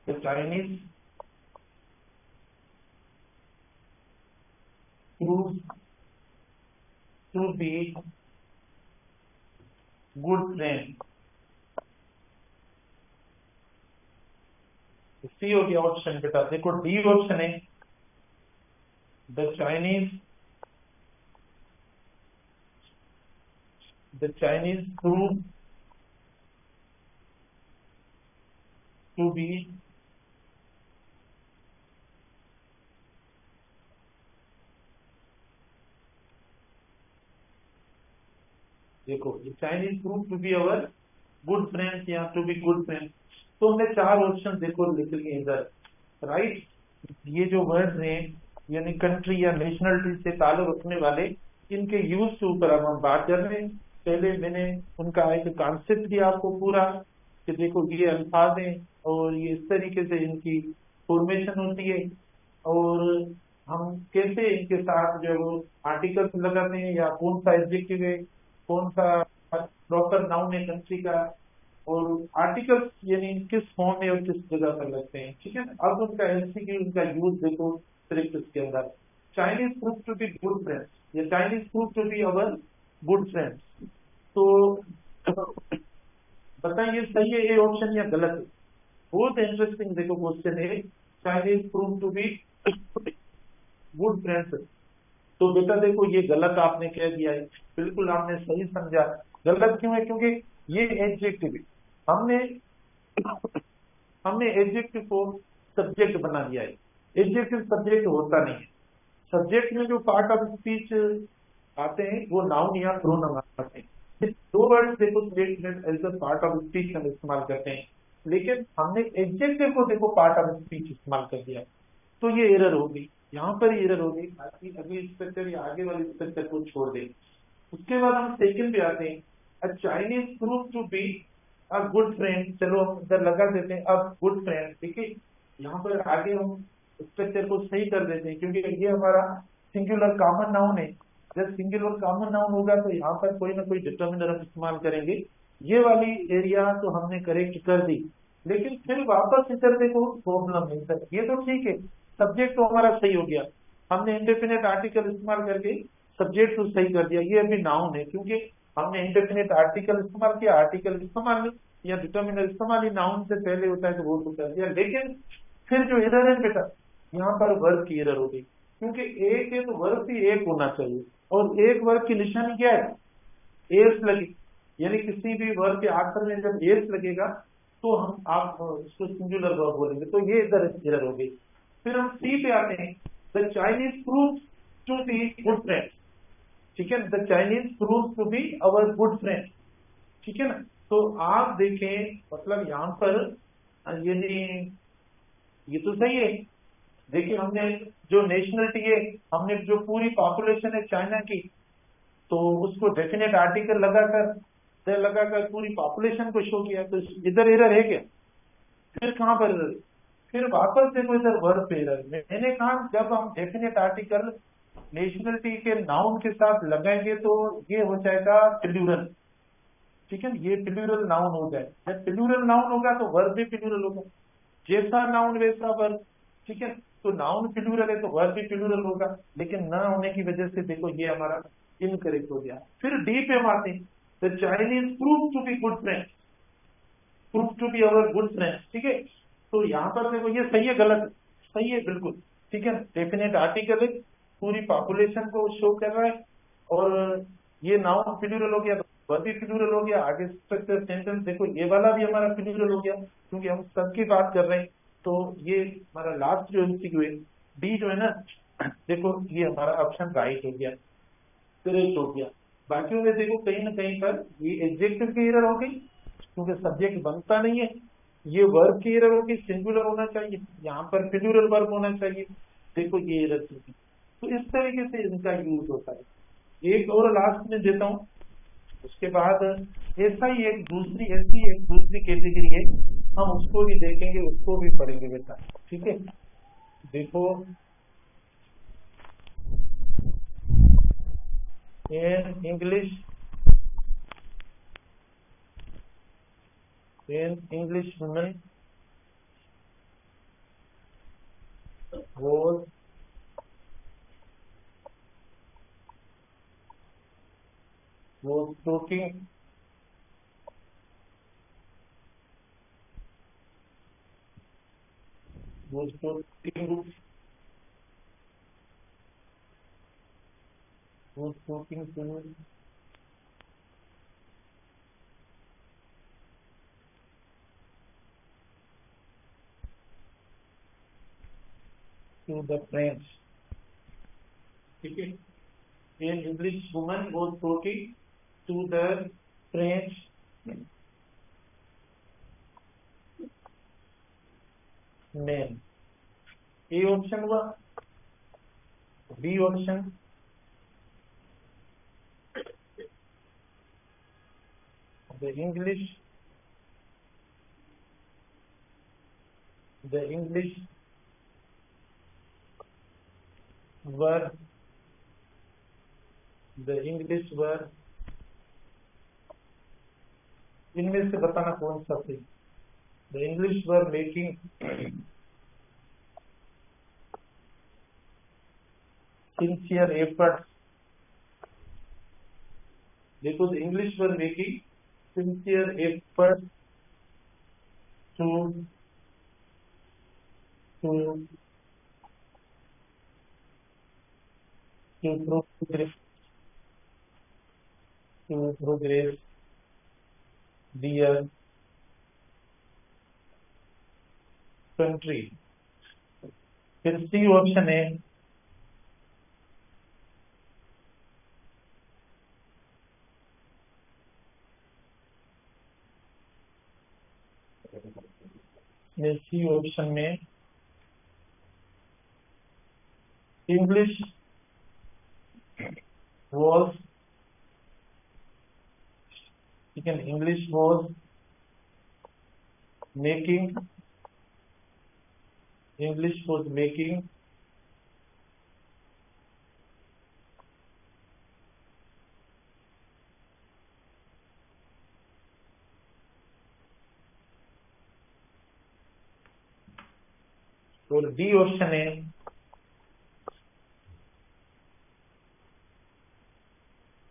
the Chinese prove to be good friend। सी हो गया ऑप्शन बेटा। देखो डी ऑप्शन है the Chinese prove to be देखो ये Chinese prove to be our good friends या टू बी गुड फ्रेंड्स। तो हमने चार ऑप्शन देखो लिख लिए इधर, राइट। ये जो वर्ड्स हैं यानी कंट्री या नेशनलिटी से ताल्लुक रखने वाले, इनके यूज के ऊपर अब हम बात कर रहे हैं। पहले मैंने उनका एक कॉन्सेप्ट दिया आपको पूरा कि देखो ये अल्फाज हैं और ये इस तरीके से इनकी फॉर्मेशन होती है, और हम कैसे इनके साथ जो आर्टिकल्स लगाते हैं या कौन सा एडजेक्टिव है, कौन सा प्रॉपर नाउन है कंट्री का, और आर्टिकल्स यानी किस फॉर्म में और किस जगह पर लगते हैं, ठीक है ना। अब उनका एमसीक्यू, उनका यूज देखो सिर्फ इसके अंदर, Chinese prove to be good friends, या Chinese prove to be our good friends. तो बताइए सही है ये ऑप्शन या गलत है। बहुत इंटरेस्टिंग देखो क्वेश्चन है, Chinese prove to be good friends. तो बेटा देखो ये गलत आपने कह दिया है, बिल्कुल आपने सही समझा। गलत क्यों है, क्योंकि ये एडजेक्टिव है, हमने हमने एडजेक्टिव को सब्जेक्ट बना दिया है। एडजेक्टिव सब्जेक्ट होता नहीं है। सब्जेक्ट में जो पार्ट ऑफ स्पीच आते हैं वो नाउन या प्रोनाउन आते हैं। ये दो वर्ड देखो statement as a part of speech हम इस्तेमाल करते हैं, लेकिन हमने एडजेक्टिव को देखो पार्ट ऑफ स्पीच इस्तेमाल कर दिया, तो ये एरर होगी, यहाँ पर एरर होगी। बाकी अगली स्ट्रक्चर या आगे वाले स्ट्रक्चर को छोड़ दें। उसके बाद हम सेकंड पे आते हैं, a Chinese prove to be a good friend. चलो हम इधर लगा देते हैं अब गुड फ्रेंड, ठीक है। यहाँ पर आगे हम स्ट्रक्चर को सही कर देते हैं, क्योंकि ये हमारा सिंगुलर कॉमन नाउन है। जब सिंगुलर कॉमन नाउन होगा तो यहाँ पर कोई ना कोई डिटर्मिनर हम इस्तेमाल करेंगे। ये वाली एरिया तो हमने करेक्ट कर दी, लेकिन फिर वापस इधर देखो प्रॉब्लम है सर। ये तो ठीक है, सब्जेक्ट तो हमारा सही हो गया, हमने इंडेफिनेट आर्टिकल इस्तेमाल करके सब्जेक्ट तो सही कर दिया, ये अभी नाउन है, क्योंकि हमने इंडेफिनेट आर्टिकल इस्तेमाल किया, आर्टिकल इस्तेमाल नहीं या डिटर्मिनर इस्तेमाल ही नाउन से पहले होता है तो वो तो कर दिया। लेकिन फिर जो एरर है बेटा, यहाँ पर वर्ब की एरर हो गई, क्योंकि एक है तो वर्ब भी एक होना चाहिए, और एक वर्ब की निशानी क्या है, एस लगी, यानी किसी भी वर्ब के आखिर में जब एस लगेगा तो हम आप उसको सिंगुलर वर्ब बोलेंगे, तो ये इधर एरर हो गई। फिर हम सी पे आते हैं, the Chinese prove to be good friend, ठीक है, the Chinese prove to be our good friend, ठीक है ना। तो आप देखें मतलब यहाँ पर यानी ये तो सही है। देखिए हमने जो नेशनलिटी है, हमने जो पूरी पॉपुलेशन है चाइना की, तो उसको डेफिनेट आर्टिकल लगाकर पूरी पॉपुलेशन को शो किया, तो इधर एरर है क्या। फिर कहाँ पर एरर है? फिर वापस देखो इधर वर्ब पे एरर। मैंने कहा जब हम डेफिनेट आर्टिकल नेशनलिटी के नाउन के साथ लगाएंगे तो ये हो जाएगा प्लूरल, ठीक है, ये प्लूरल नाउन हो जाए। जब प्लूरल नाउन होगा तो वर्ब भी प्लूरल होगा, जैसा नाउन वैसा वर्ब, ठीक है। तो नाउन प्लूरल है तो वर्ब भी प्लूरल होगा, लेकिन ना होने की वजह से देखो ये हमारा इनकरेक्ट हो गया। फिर डी पे हम आते हैं, the Chinese prove to be good friend, prove to be our good friend, ठीक है। तो यहाँ पर देखो ये सही है गलत है, सही है बिल्कुल, ठीक है। डेफिनेट आर्टिकल है, पूरी पॉपुलेशन को शो कर रहा है, और ये नाउन प्लूरल हो गया तो वर्ब भी प्लूरल हो गया। आगे स्ट्रक्चर सेंटेंस देखो ये वाला भी हमारा प्लूरल हो गया, क्योंकि हम सब की बात कर रहे हैं। तो ये हमारा लास्ट जो एमसीक्यू है डी जो है ना, देखो ये हमारा ऑप्शन राइट हो गया, करेक्ट हो गया। बाकी में देखो कहीं ना कहीं पर ये एडजेक्टिव की एरर हो गई, क्योंकि सब्जेक्ट बनता नहीं है। ये वर्ब की एरर होगी, सिंगुलर होना चाहिए, यहाँ पर प्लूरल वर्ब होना चाहिए, देखो ये एरर होगी। तो इस तरीके से इनका यूज होता है। एक और लास्ट में देता हूँ, उसके बाद ऐसा ही ऐसी एक दूसरी कैटेगरी है, हम उसको भी देखेंगे, उसको भी पढ़ेंगे बेटा, ठीक है। देखो in English woman was talking to the French, ठीक है। An English woman was talking to the French man। A option हुआ, B option, the English were इनमें से बताना कौन सा सही। The English were making sincere effort, देखो the English were making sincere effort to to to progress their country. फिर C option है सी ऑप्शन में English was English was making और डी ऑप्शन है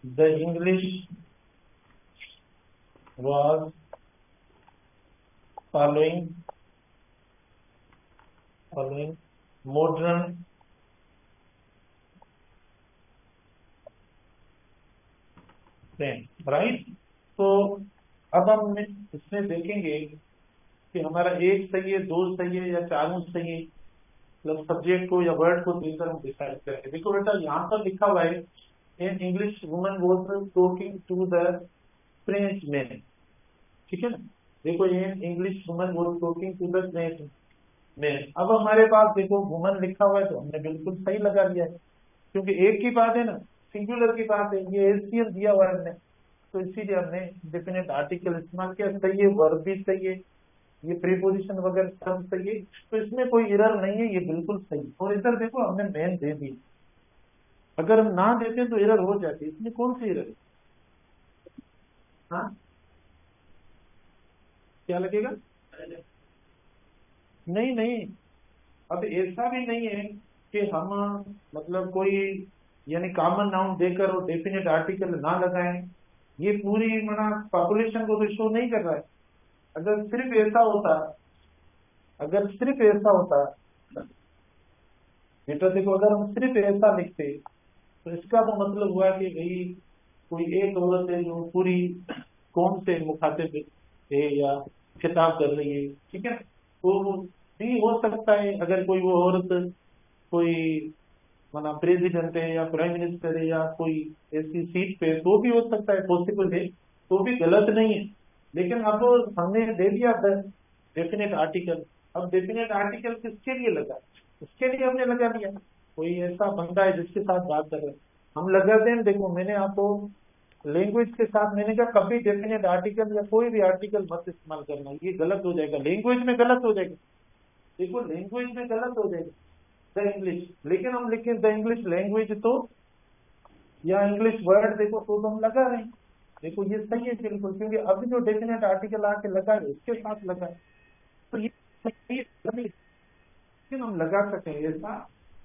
the English was following modern trend, right. तो अब हम इसमें देखेंगे कि हमारा एक सही है, दो सही है या चारों सही है, मतलब सब्जेक्ट को या वर्ड को देकर हम डिसाइड करेंगे। देखो बेटा यहाँ पर लिखा हुआ है an English woman was talking to the French man, ठीक है ना। देखो an English woman was talking to the French man. अब हमारे पास देखो वुमन लिखा हुआ है तो हमने बिल्कुल सही लगा लिया है, क्योंकि एक की बात है ना, सिंगुलर की बात है, ये एससीएल दिया हुआ है हमने, तो इसीलिए हमने डेफिनेट आर्टिकल इस्तेमाल किया। सही है, वर्ब भी सही है, ये प्रीपोजिशन वगैरह सब सही है, तो इसमें कोई एरर नहीं है, ये बिल्कुल सही। और इधर देखो हमने मैन दे दी, अगर हम ना देते तो एरर हो जाती, इसमें कौन सी एरर है? हाँ क्या लगेगा? नहीं नहीं, अब ऐसा भी नहीं है कि हम मतलब कोई यानी कॉमन नाउन देकर और डेफिनेट आर्टिकल ना लगाएं, ये पूरी मना पॉपुलेशन को तो शो नहीं कर रहा है। अगर सिर्फ ऐसा होता, बेटा देखो अगर हम सिर्फ ऐसा लिखते तो इसका तो मतलब हुआ कि भाई कोई एक औरत है जो पूरी कौम से मुखातिब है या खिताब कर रही है, ठीक है। तो भी हो सकता है अगर कोई वो औरत कोई माना प्रेसिडेंट है या प्राइम मिनिस्टर है या कोई ऐसी सीट पे, तो भी हो सकता है, पॉसिबल है, तो भी गलत नहीं है। लेकिन अब हमने दे दिया डेफिनेट आर्टिकल। अब डेफिनेट आर्टिकल किसके लिए लगा? उसके लिए हमने लगा दिया। कोई ऐसा बंदा है जिसके साथ बात कर रहे हैं, हम लगाते हैं। देखो मैंने आपको लैंग्वेज के साथ मैंने कहा कभी डेफिनेट आर्टिकल या कोई भी आर्टिकल मत इस्तेमाल करना, ये गलत हो जाएगा, लैंग्वेज में गलत हो जाएगा। देखो लैंग्वेज में गलत हो जाएगा द इंग्लिश, लेकिन हम लिखें द इंग्लिश लैंग्वेज तो या इंग्लिश वर्ड देखो तो हम लगा रहे हैं। देखो ये सही है बिल्कुल, क्योंकि अभी जो डेफिनेट आर्टिकल आके लगा है उसके साथ लगा है, तो ये सही है। लेकिन हम लगा सकते हैं ऐसा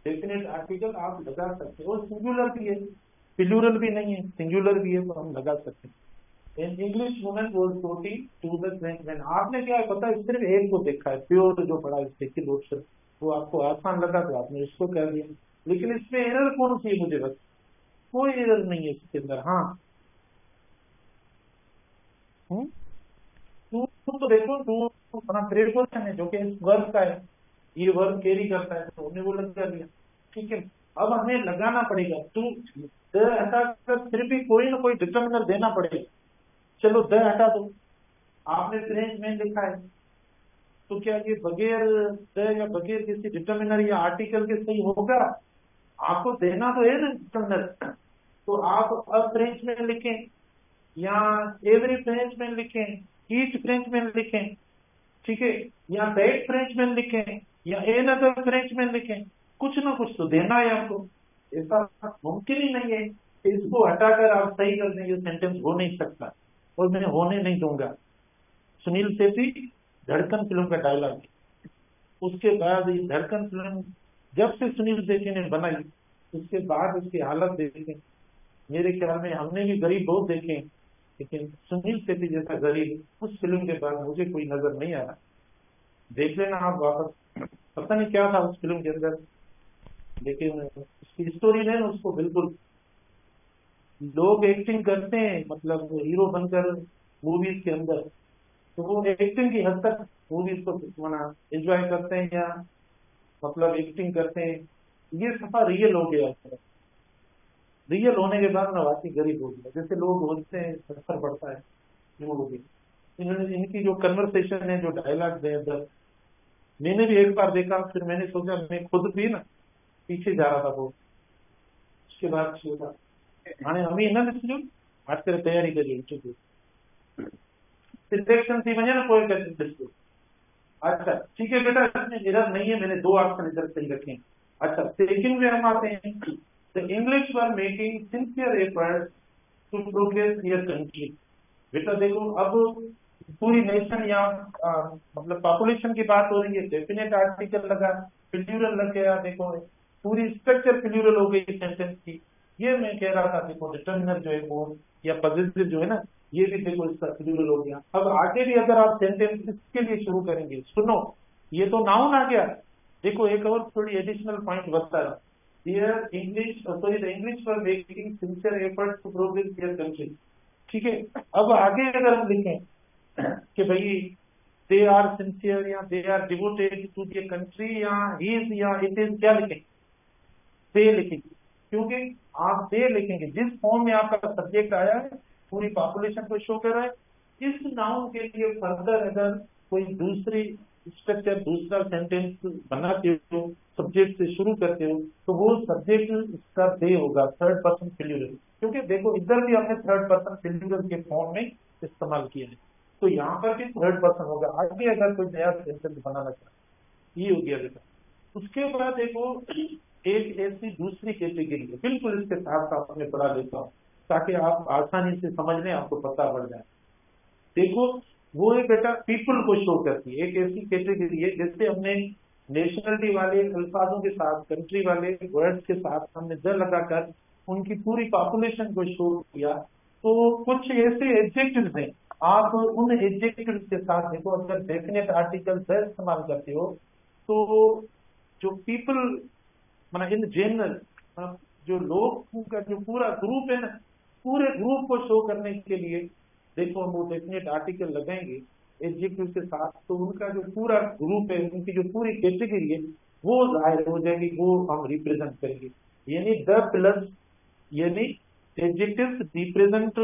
डेफिनेट आर्टिकल आप लगा सकते हो, और सिंगुलर भी है, प्लूरल भी नहीं है, सिंगुलर भी है, तो हम लगा सकते हैं। An English women was talking to the French man. आपने क्या है पता है, सिर्फ एक को देखा है, प्योर जो पढ़ा है सेकंड ऑप्शन, वो आपको आसान लगा तो आपने उसको कह दिया। लेकिन इसमें एरर कौन सी है मुझे बस, कोई एरर नहीं है इसके अंदर। हाँ टू तो देखो, टू अपना प्रेपोजिशन है जो कि वर्ब का है, ये वर्ब कैरी करता है, तो हमने वो लगा दिया, ठीक है। अब हमें लगाना पड़ेगा टू, द हटाकर फिर भी कोई ना कोई डिटर्मिनर देना पड़ेगा। चलो द हटा दो, आपने फ्रेंच में लिखा है, तो क्या ये बगैर द या बगैर किसी डिटर्मिनर या आर्टिकल के सही होगा? आपको देना तो है ना डिटर्मिनर, तो आप अब फ्रेंच में लिखें या एवरी फ्रेंच में लिखें, ईच फ्रेंच में लिखें, ठीक है, या दैट फ्रेंच में लिखें या एन अदर फ्रेंच में लिखें, कुछ ना कुछ तो देना है आपको। ऐसा मुमकिन ही नहीं है कि इसको हटाकर आप सही कर देंगे, सेंटेंस हो नहीं सकता, और मैं होने नहीं दूंगा। सुनील सेठी धड़कन फिल्म का डायलॉग। उसके बाद ये धड़कन फिल्म जब से सुनील सेठी ने बनाई, उसके बाद उसकी हालत देखें, मेरे ख्याल में हमने भी गरीब बहुत देखे हैं, लेकिन सुनील शेट्टी जैसा गरीब उस फिल्म के बाद मुझे कोई नजर नहीं आ रहा। देख लेना आप वापस, पता नहीं क्या था उस फिल्म के अंदर, लेकिन उसकी स्टोरी ने उसको बिल्कुल, लोग एक्टिंग करते हैं मतलब हीरो बनकर मूवीज के अंदर, तो वो एक्टिंग की हद तक मूवीज को माना एंजॉय करते हैं या मतलब एक्टिंग करते हैं, ये सफा रियल हो गया। रियल होने के बाद ना वाकई गरीब हो गया, जैसे लोग बोलते हैं पत्थर पड़ता है, वो हो गया। इन्होंने इनकी जो कन्वर्सेशन है, जो डायलॉग है अंदर, मैंने भी एक बार देखा, फिर मैंने सोचा मैं खुद भी ना पीछे जा रहा था बहुत। उसके बाद सोचा हाँ हम ही ना जो आज तेरे तैयारी करिए इंटरव्यू सिलेक्शन थी वजह ना कोई कर। अच्छा ठीक है बेटा, इसमें एरर नहीं है, मैंने दो ऑप्शन इधर सही रखे हैं। अच्छा सेकंड में हम आते हैं, the English were making sincere efforts to progress here country. बेटा देखो अब पूरी नेशन या मतलब पॉपुलेशन की बात हो रही है, डेफिनेट आर्टिकल लगा, प्लूरल लग गया, देखो पूरी स्ट्रक्चर प्लूरल हो गई सेंटेंस की। ये मैं कह रहा था देखो डिटर्मिनर जो है वो या पॉजिटिव जो है ना, ये भी देखो इसका प्लूरल हो गया। अब आगे भी अगर आप सेंटेंस इसके लिए शुरू करेंगे, सुनो ये तो नाउन आ गया, देखो एक और थोड़ी एडिशनल पॉइंट बता रहा, here English sorry the English for making sincere efforts to progress here country. ठीक है, अब आगे अगर हम लिखें कि भाई दे आर सिंसियर या they are devoted to the country या ही इज या इट इज, क्या लिखें? दे लिखेंगे, क्योंकि आप दे लिखेंगे जिस फॉर्म में आपका सब्जेक्ट आया है पूरी पॉपुलेशन को शो कर रहा है। इस नाउन के लिए फर्दर अगर कोई दूसरी स्ट्रक्चर दूसरा सेंटेंस बनाते हो, सब्जेक्ट से शुरू करते हो, तो वो सब्जेक्ट इसका दे होगा, थर्ड पर्सन प्लूरल, क्योंकि देखो इधर भी हमने थर्ड पर्सन प्लूरल के फॉर्म में इस्तेमाल किया है, तो यहाँ पर भी थर्ड पर्सन होगा आगे अगर कोई नया सेंटेंस बनाना चाहे। ये हो गया बेटा। उसके बाद देखो एक ऐसी दूसरी कैटेगरी है, बिल्कुल इसके साथ साथ मैं पढ़ा देता हूँ ताकि आप आसानी से समझ लें, आपको पता पड़ जाए। देखो वो है बेटा पीपल को शो करती है, एक ऐसी कैटेगरी है जैसे हमने नेशनलिटी वाले अल्फाजों के साथ कंट्री वाले वर्ड्स के साथ हमने द लगाकर उनकी पूरी पॉपुलेशन को शो किया, तो कुछ ऐसे एडजेक्टिव्स हैं, आप उन एडजेक्टिव्स के साथ देखो अगर डेफिनेट आर्टिकल द इस्तेमाल करते हो, तो जो पीपल मतलब इन जनरल जो लोग का जो पूरा ग्रुप है ना, पूरे ग्रुप को शो करने के लिए देखो हम वो डेफिनेट आर्टिकल लगाएंगे एडजेक्टिव के साथ, तो उनका जो पूरा ग्रुप है, उनकी जो पूरी कैटेगरी है वो जाहिर हो जाएगी, वो हम रिप्रेजेंट करेंगे। यानी द प्लस यानी एडजेक्टिव्स रिप्रेजेंट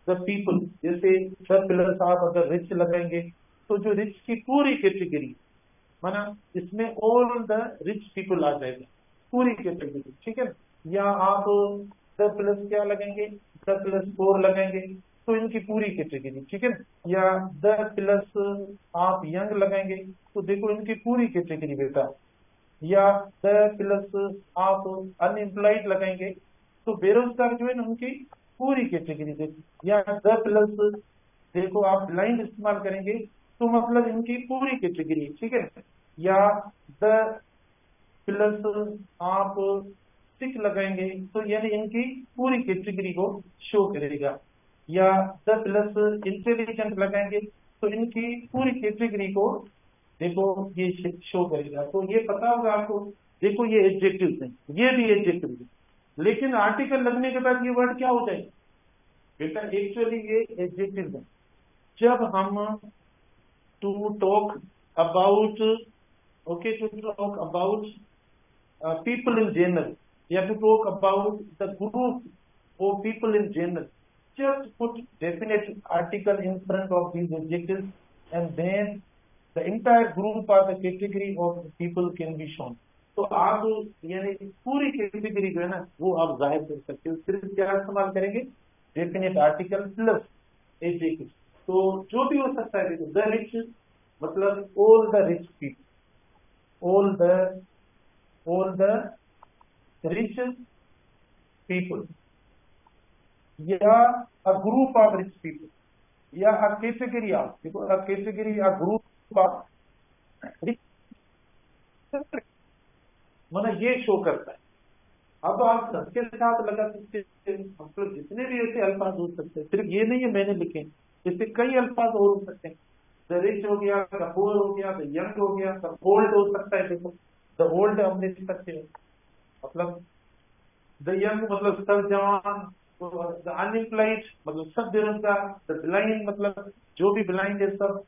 द पीपल, जैसे द प्लस आप अगर रिच लगाएंगे तो जो रिच की पूरी कैटेगरी माना इसमें ऑल द रिच पीपल आ जाएगा, पूरी कैटेगरी, ठीक है ना। या आप द प्लस क्या लगेंगे, द प्लस 4 लगेंगे तो इनकी पूरी कैटेगरी, ठीक है ना। या द प्लस आप यंग लगाएंगे तो देखो इनकी पूरी कैटेगरी बेटा। या द प्लस आप अनएम्प्लॉयड लगाएंगे तो बेरोजगार जो है ना उनकी पूरी कैटेगरी देखो। या द प्लस देखो आप ब्लाइंड इस्तेमाल करेंगे तो मतलब इनकी पूरी कैटेगरी, ठीक है। या द प्लस आप सिक लगाएंगे तो यानी इनकी पूरी कैटेगरी को शो करेगा। या द प्लस इंटेलिजेंट लगाएंगे तो इनकी पूरी कैटेगरी को देखो ये शो करेगा। तो ये पता होगा आपको, देखो ये एडजेक्टिव्स हैं, ये भी एडजेक्टिव्स हैं, लेकिन आर्टिकल लगने के बाद ये वर्ड क्या हो जाएगा बेटा, एक्चुअली ये एडजेक्टिव्स हैं। जब हम to talk about okay to talk about people in general, you have to talk about the group of people in general, just put definite article in front of these adjectives and then the entire group or the category of people can be shown। तो आप यानी पूरी category जो है ना वो आप जाहिर कर सकते हो, सिर्फ क्या इस्तेमाल करेंगे, डेफिनेट आर्टिकल प्लस एडजेक्टिव। तो जो भी हो सकता है, द रिच मतलब all the rich people, all the rich people या a group of rich people, या a category of, देखो a category a group of, मतलब ये शो करता है। अब आप सबके साथ लगा सकते हैं, मतलब जितने भी ऐसे अल्फाज हो सकते हैं, सिर्फ ये नहीं है मैंने लिखे, इससे कई अल्फाज और हो सकते हैं। द रिच हो गया, द पुअर हो गया, द यंग हो गया, द ओल्ड हो सकता है। देखो द ओल्ड हम लिख सकते हैं, मतलब द यंग मतलब सब जवान, द अनएम्प्लॉयड मतलब सब बेरोजगार, द ब्लाइंड मतलब जो भी ब्लाइंड है सब,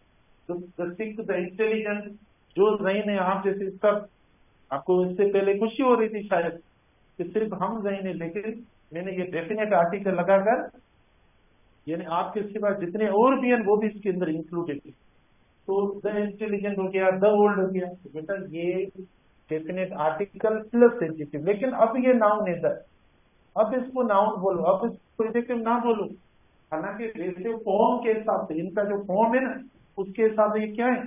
द सिक, द इंटेलिजेंट जो नहीं है आप जैसे सब। आपको इससे पहले खुशी हो रही थी शायद कि सिर्फ हम नहीं है, लेकिन मैंने ये डेफिनेट आर्टिकल लगाकर, यानी आपके सिवा जितने और भी हैं वो भी इसके अंदर इंक्लूडेड है। तो द इंटेलिजेंट हो गया, द ओल्ड हो गया, तो बेटा ये डेफिनेट आर्टिकल प्लस एडजेक्टिव। लेकिन अब ये नाउन है सर, अब इसको नाउन बोलो, अब इसको एडजेक्टिव ना बोलो। हालांकि वैसे फॉर्म के हिसाब से इनका जो फॉर्म है ना, उसके हिसाब से ये क्या है,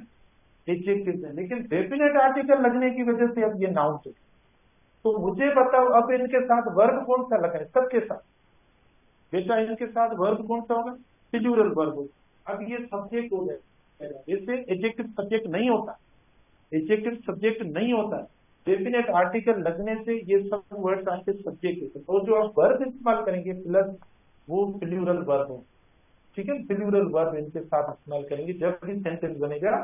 एडजेक्टिव है, लेकिन डेफिनेट आर्टिकल लगने की वजह से अब ये नाउन है। तो मुझे बताओ अब इनके साथ वर्ब कौन सा लगा है, सबके साथ। बेटा इनके साथ वर्ब कौन सा होगा, प्लूरल वर्ब होगा। अब ये सब्जेक्ट हो जाएगा, इससे एडजेक्टिव सब्जेक्ट नहीं होता, एडजेक्टिव सब्जेक्ट नहीं होता। डेफिनेट आर्टिकल लगने से ये सब वर्ड्स आपके सब्जेक्ट होते हैं, और जो आप वर्ब इस्तेमाल करेंगे प्लस, वो प्लूरल वर्ब हो। ठीक है, प्लूरल वर्ब इनके साथ इस्तेमाल करेंगे जब भी सेंटेंस बनेगा।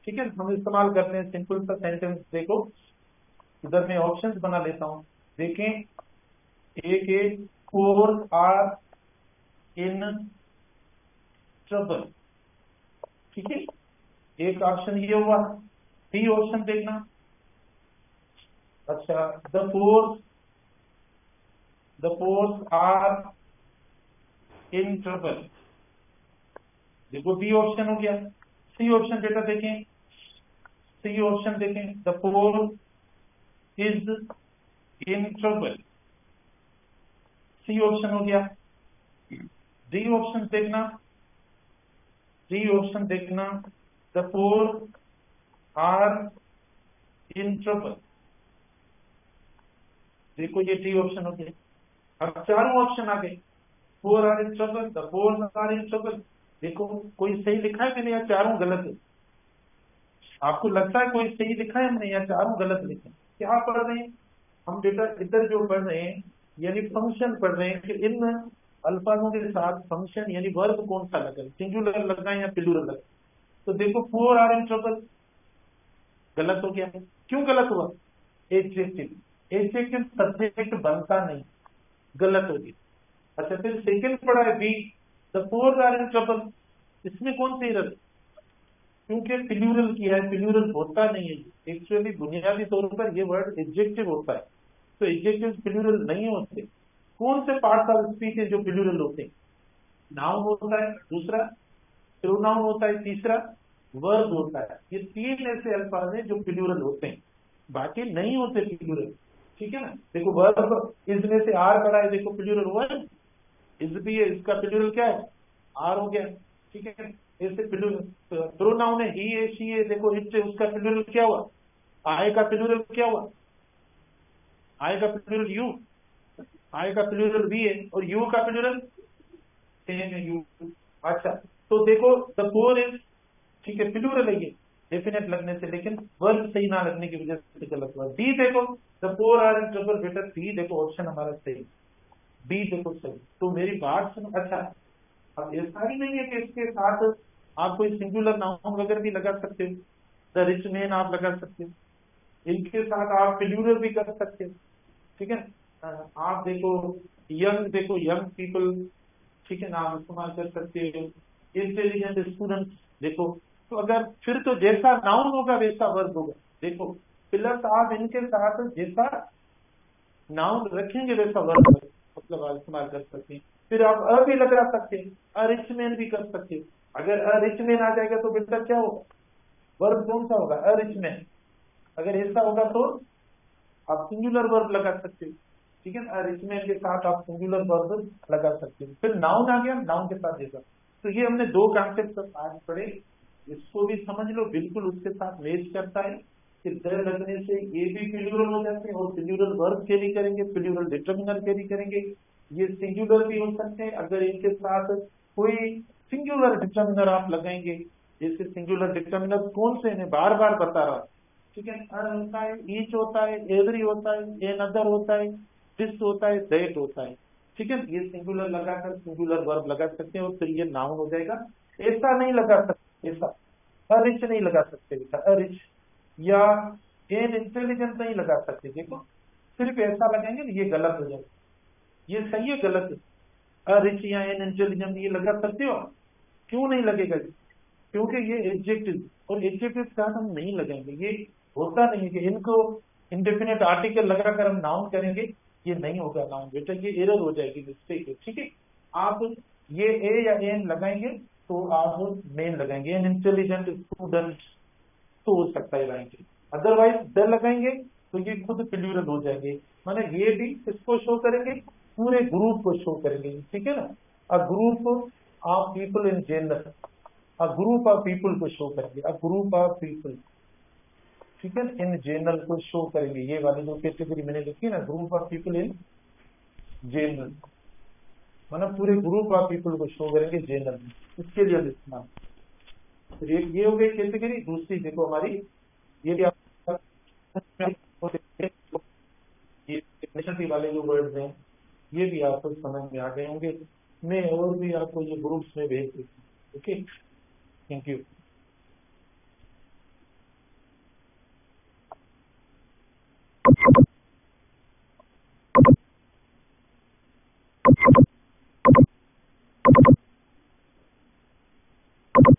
ठीक है, हम इस्तेमाल करते हैं सिंपल सा सेंटेंस। देखो इधर मैं ऑप्शंस बना लेता हूं, देखें। एक एक फोर आर इन ट्रबल, ठीक है, एक ऑप्शन ये हुआ। बी ऑप्शन देखना, अच्छा the force are in trouble, देखो बी ऑप्शन हो गया। सी ऑप्शन बेटा देखें, सी ऑप्शन देखें, the force is in trouble, C option हो गया। डी ऑप्शन देखना, डी ऑप्शन देखना, the four are in trouble, देखो ये डी ऑप्शन हो गया। अब चारों ऑप्शन आ गए, four are in trouble, the four are in trouble. देखो कोई सही लिखा है कि नहीं, या चारों गलत है? आपको लगता है कोई सही लिखा है हमने, या चारों गलत लिखे? क्या पढ़ रहे हैं हम बेटा, इधर जो पढ़ रहे हैं यानी फंक्शन पढ़ रहे हैं कि इन अल्फाजों के साथ फंक्शन यानी वर्ब कौन सा लगा, सिंगुलर लगा या प्लूरल लगा। तो देखो फोर आर इन ट्रबल गलत हो गया। क्यों गलत हुआ, एडजेक्टिव, एडजेक्टिव सब्जेक्ट बनता नहीं, गलत हो गया। अच्छा फिर सेकंड पढ़ा है B, the four are in trouble, इसमें कौन सी एरर, क्योंकि प्लूरल किया है, प्लूरल होता नहीं है एक्चुअली, बुनियादी तौर पर ये वर्ड एडजेक्टिव होता है, तो एडजेक्टिव प्लूरल नहीं होते। कौन से पार्ट्स ऑफ स्पीच है जो प्लूरल होते हैं, नाउन होता है, दूसरा प्रोनाउन होता है, तीसरा वर्ब होता है। ये तीन ऐसे अल्फाज हैं जो प्लूरल होते हैं, बाकी नहीं होते प्लूरल। ठीक है ना, देखो वर्ब इज में से आर पड़ा है, देखो प्लूरल हुआ है, इज भी है, इसका प्लूरल क्या है, आर हो गया। ठीक है, ऐसे प्रोनाउन है ही है शी है, देखो इट है, उसका प्लूरल क्या हुआ, आय का प्लूरल क्या हुआ, आय का प्लूरल यू, आय का प्लूरल वी है, और यू का प्लूरल सेम है यू। अच्छा तो देखो द फोर इज, ठीक है प्लूरल है ये डेफिनेट लगने से, लेकिन वर्ब सही ना लगने की वजह से गलत हुआ। डी देखो the four are in trouble, बेटा डी देखो ऑप्शन हमारा सही, बी देखो सही। तो मेरी बात सुनो। अच्छा अब ऐसा ही नहीं है कि इसके साथ आप कोई सिंगुलर नाउन वगैरह भी लगा सकते हो, द रिच मैन आप लगा सकते हो, इनके साथ आप प्लूरल भी कर सकते हो। ठीक है, आप देखो यंग, देखो यंग पीपल, ठीक है ना, आप इस्तेमाल कर सकते हो। इंटेलिजेंट स्टूडेंट देखो, तो अगर फिर तो जैसा नाउन होगा वैसा वर्ब होगा। देखो प्लस आप इनके साथ जैसा नाउन रखेंगे वैसा वर्ब मतलब आप इस्तेमाल कर सकते हैं। फिर आप अ भी लगा सकते हैं, अ रिच मैन भी कर सकते हैं। अगर अ रिच मैन आ जाएगा तो बेटा क्या होगा, वर्ब कौन सा होगा, अ रिच मैन। अगर ऐसा होगा तो आप सिंगुलर वर्ब लगा सकते हो। ठीक है, अ रिच मैन के साथ आप सिंगुलर वर्ब लगा सकते हो। फिर नाउन आ गया, नाउन के साथ जैसा। तो ये हमने दो कॉन्सेप्ट आज पढ़े, इसको भी समझ लो, बिल्कुल उसके साथ मैच करता है कि द लगने से ये भी प्लूरल हो जाते हैं, और प्लूरल वर्ब कैरी करेंगे, प्लूरल डिटर्मिनर कैरी करेंगे। ये सिंगुलर भी हो सकते हैं अगर इनके साथ कोई सिंगुलर डिटर्मिनर आप लगाएंगे, जैसे सिंगुलर डिटर्मिनर कौन से हैं बार बार बता रहा हूं, ठीक है। अर होता है, ईच होता है, एवरी होता है, एन अदर होता है, दिस होता है, दैट होता है, ठीक है। ये सिंगुलर लगाकर सिंगुलर वर्ब लगा सकते हैं और फिर ये नाउन हो जाएगा। ऐसा नहीं लगा सकते, ऐसा अरिच नहीं लगा सकते बेटा, अरिच या एन इंटेलिजेंट नहीं लगा सकते। देखो सिर्फ ऐसा लगाएंगे तो ये गलत हो जाएगा, ये सही है गलत है। अरिच या एन इंटेलिजेंट ये लगा सकते हो, क्यों नहीं लगेगा जी? क्योंकि ये एडजेक्टिव, और एडजेक्टिव के साथ हम नहीं लगाएंगे, ये होता नहीं है कि इनको इंडेफिनेट आर्टिकल लगाकर हम नाउन करेंगे, ये नहीं होगा नाउन बेटा, ये एरर हो जाएगी, मिस्टेक है, ठीक है। आप ये ए या एन लगाएंगे तो आप मेन लगाएंगे, एन इंटेलिजेंट स्टूडेंट तो हो सकता है लाएंगे, अदरवाइज द लगाएंगे तो ये खुद प्लूरल हो जाएंगे, माने ये भी इसको शो करेंगे, पूरे ग्रुप को शो करेंगे, ठीक है ना। A group of people in general, a group of people को शो करेंगे, अ ग्रुप ऑफ पीपल, ठीक है, इन जनरल को शो करेंगे। ये वाली जो कैटेगरी मैंने लिखी है ना, group of people in general, मतलब पूरे ग्रुप ऑफ पीपल को शो करेंगे जनरल में, इसके लिए हम इस्तेमाल। तो ये हो गई कैटेगरी। दूसरी देखो हमारी, ये भी आप ये डेफिनेशन वाले जो वर्ड्स हैं ये भी आपको समझ में आ गए होंगे। मैं और भी आपको ये ग्रुप्स में भेज देता हूँ, ओके, थैंक यू।